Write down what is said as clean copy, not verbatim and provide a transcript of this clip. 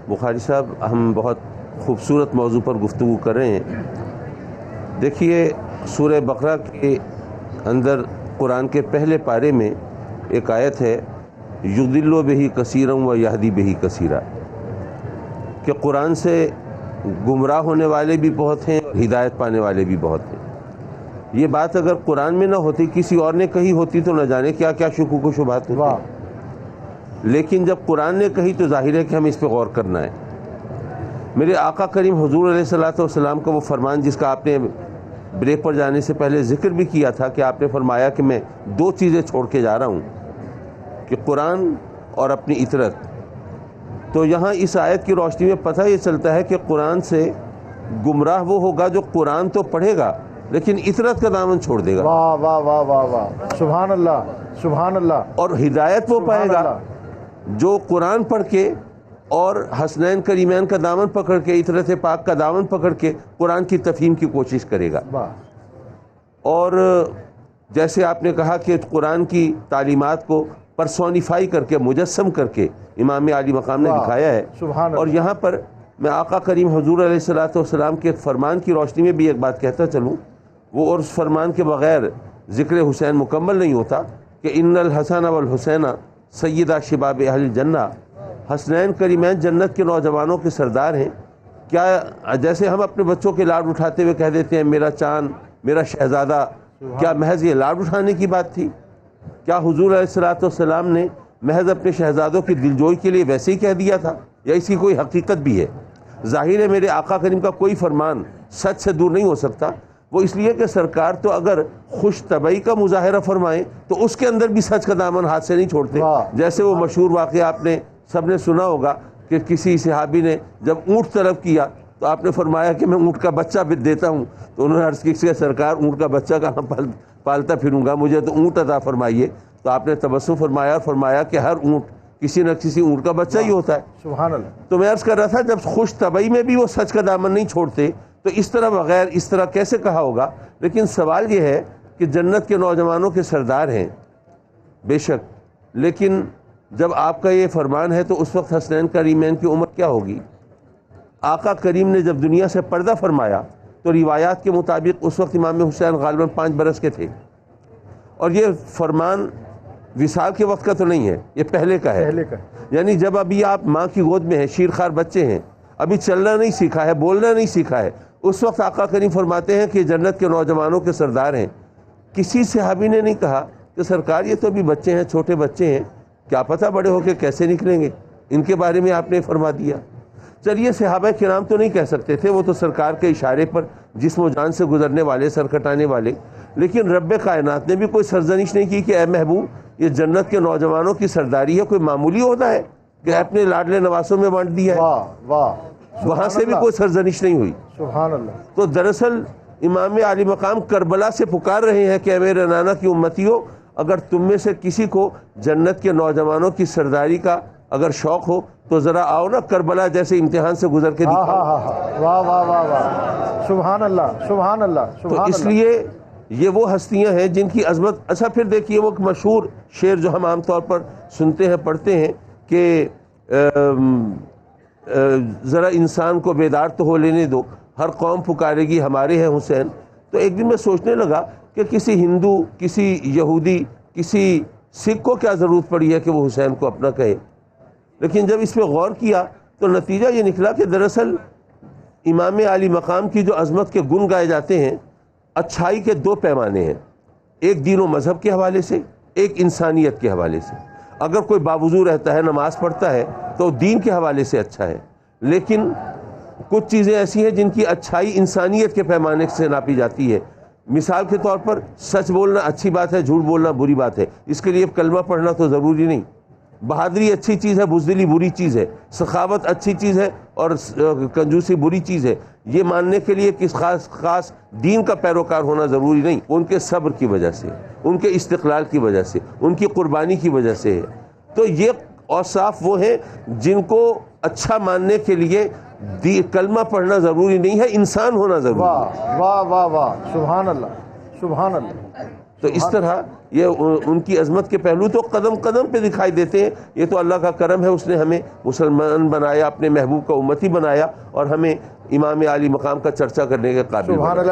بخاری صاحب ہم بہت خوبصورت موضوع پر گفتگو کر رہے ہیں. دیکھیے سورہ بقرہ کے اندر قرآن کے پہلے پارے میں ایک آیت ہے یضل بہ کثیرا و یہدی بہ کثیرا، کہ قرآن سے گمراہ ہونے والے بھی بہت ہیں اور ہدایت پانے والے بھی بہت ہیں. یہ بات اگر قرآن میں نہ ہوتی کسی اور نے کہی ہوتی تو نہ جانے کیا کیا شکوک و شبہات ہوتے. لیکن جب قرآن نے کہی تو ظاہر ہے کہ ہم اس پہ غور کرنا ہے. میرے آقا کریم حضور علیہ الصلوۃ والسلام کا وہ فرمان جس کا آپ نے بریک پر جانے سے پہلے ذکر بھی کیا تھا کہ آپ نے فرمایا کہ میں 2 چیزیں چھوڑ کے جا رہا ہوں، کہ قرآن اور اپنی اطرت. تو یہاں اس آیت کی روشنی میں پتہ یہ چلتا ہے کہ قرآن سے گمراہ وہ ہوگا جو قرآن تو پڑھے گا لیکن اطرت کا دامن چھوڑ دے گا. واہ واہ واہ واہ واہ، سبحان اللہ سبحان اللہ. اور ہدایت وہ پائے گا جو قرآن پڑھ کے اور حسنین کریمین کا دامن پکڑ کے اطرت پاک کا دامن پکڑ کے قرآن کی تفہیم کی کوشش کرے گا. اور جیسے آپ نے کہا کہ قرآن کی تعلیمات کو پرسونیفائی کر کے مجسم کر کے امام عالی مقام نے دکھایا ہے. اور یہاں پر میں آقا کریم حضور علیہ الصلوۃ والسلام کے فرمان کی روشنی میں بھی ایک بات کہتا چلوں، وہ اور اس فرمان کے بغیر ذکر حسین مکمل نہیں ہوتا کہ ان الحسن والحسین سیدہ شباب اہل الجنہ، حسنین کریمین جنت کے نوجوانوں کے سردار ہیں. کیا جیسے ہم اپنے بچوں کے لاڈ اٹھاتے ہوئے کہہ دیتے ہیں میرا چاند میرا شہزادہ، کیا محض یہ لاڈ اٹھانے کی بات تھی؟ کیا حضور علیہ الصلوۃ والسلام نے محض اپنے شہزادوں کی دلجوئی کے لیے ویسے ہی کہہ دیا تھا یا اس کی کوئی حقیقت بھی ہے؟ ظاہر ہے میرے آقا کریم کا کوئی فرمان سچ سے دور نہیں ہو سکتا. وہ اس لیے کہ سرکار تو اگر خوش طبعی کا مظاہرہ فرمائیں تو اس کے اندر بھی سچ کا دامن ہاتھ سے نہیں چھوڑتے. جیسے وہ مشہور واقعہ آپ نے سب نے سنا ہوگا کہ کسی صحابی نے جب اونٹ طلب کیا تو آپ نے فرمایا کہ میں اونٹ کا بچہ بھی دیتا ہوں. تو انہوں نے عرض کی کہ سرکار اونٹ کا بچہ کہاں پالتا پھروں گا، مجھے تو اونٹ عطا فرمائیے. تو آپ نے تبسم فرمایا اور فرمایا کہ ہر اونٹ کسی نہ کسی اونٹ کا بچہ ہی ہوتا ہے. سبحان اللہ. تو میں عرض کر رہا تھا جب خوش طبعی میں بھی وہ سچ کا دامن نہیں چھوڑتے تو اس طرح بغیر اس طرح کیسے کہا ہوگا؟ لیکن سوال یہ ہے کہ جنت کے نوجوانوں کے سردار ہیں بے شک، لیکن جب آپ کا یہ فرمان ہے تو اس وقت حسنین کریمین کی عمر کیا ہوگی؟ آقا کریم نے جب دنیا سے پردہ فرمایا تو روایات کے مطابق اس وقت امام حسین غالباً 5 برس کے تھے. اور یہ فرمان وصال کے وقت کا تو نہیں ہے، یہ پہلے کا ہے. یعنی جب ابھی آپ ماں کی گود میں ہیں، شیرخوار بچے ہیں، ابھی چلنا نہیں سیکھا ہے، بولنا نہیں سیکھا ہے، اس وقت آقا کریم فرماتے ہیں کہ جنت کے نوجوانوں کے سردار ہیں. کسی صحابی نے نہیں کہا کہ سرکار یہ تو ابھی بچے ہیں، چھوٹے بچے ہیں، کیا پتہ بڑے ہو کے کیسے نکلیں گے. ان کے بارے میں آپ نے فرما دیا. چلیے صحابہ کرام تو نہیں کہہ سکتے تھے، وہ تو سرکار کے اشارے پر جسم و جان سے گزرنے والے، سر کٹانے والے. لیکن رب کائنات نے بھی کوئی سرزنش نہیں کی کہ اے محبوب یہ جنت کے نوجوانوں کی سرداری ہے، کوئی معمولی عہدہ ہے کہ اپنے لاڈلے نواسوں میں بانٹ دیا ہے. وہاں سے بھی کوئی سرزنش نہیں ہوئی. سبحان اللہ. تو دراصل امام عالی مقام کربلا سے پکار رہے ہیں کہ اے میرے نانا کی امتیوں، اگر تم میں سے کسی کو جنت کے نوجوانوں کی سرداری کا اگر شوق ہو تو ذرا آؤ نا، کربلا جیسے امتحان سے گزر کے دکھاؤ. واہ واہ واہ واہ، سبحان اللہ سبحان اللہ. تو اس لیے یہ وہ ہستیاں ہیں جن کی عظمت. اچھا پھر دیکھیے وہ مشہور شعر جو ہم عام طور پر سنتے ہیں پڑھتے ہیں کہ ذرا انسان کو بیدار تو ہو لینے دو، ہر قوم پکارے گی ہمارے ہیں حسین. تو ایک دن میں سوچنے لگا کہ کسی ہندو، کسی یہودی، کسی سکھ کو کیا ضرورت پڑی ہے کہ وہ حسین کو اپنا کہے. لیکن جب اس پہ غور کیا تو نتیجہ یہ نکلا کہ دراصل امام عالی مقام کی جو عظمت کے گن گائے جاتے ہیں، اچھائی کے 2 پیمانے ہیں، ایک دین و مذہب کے حوالے سے، ایک انسانیت کے حوالے سے. اگر کوئی باوضو رہتا ہے، نماز پڑھتا ہے تو دین کے حوالے سے اچھا ہے. لیکن کچھ چیزیں ایسی ہیں جن کی اچھائی انسانیت کے پیمانے سے ناپی جاتی ہے. مثال کے طور پر سچ بولنا اچھی بات ہے، جھوٹ بولنا بری بات ہے. اس کے لیے کلمہ پڑھنا تو ضروری نہیں. بہادری اچھی چیز ہے، بزدلی بری چیز ہے. سخاوت اچھی چیز ہے اور کنجوسی بری چیز ہے. یہ ماننے کے لیے کس خاص دین کا پیروکار ہونا ضروری نہیں. ان کے صبر کی وجہ سے، ان کے استقلال کی وجہ سے، ان کی قربانی کی وجہ سے ہے. تو یہ اوصاف وہ ہیں جن کو اچھا ماننے کے لیے کلمہ پڑھنا ضروری نہیں ہے، انسان ہونا ضروری ہے. واہ واہ واہ واہ، سبحان اللہ سبحان اللہ تو اس طرح یہ ان کی عظمت کے پہلو تو قدم قدم پہ دکھائی دیتے ہیں. یہ تو اللہ کا کرم ہے، اس نے ہمیں مسلمان بنایا، اپنے محبوب کا امتی بنایا اور ہمیں امام عالی مقام کا چرچا کرنے کے قابل بنایا.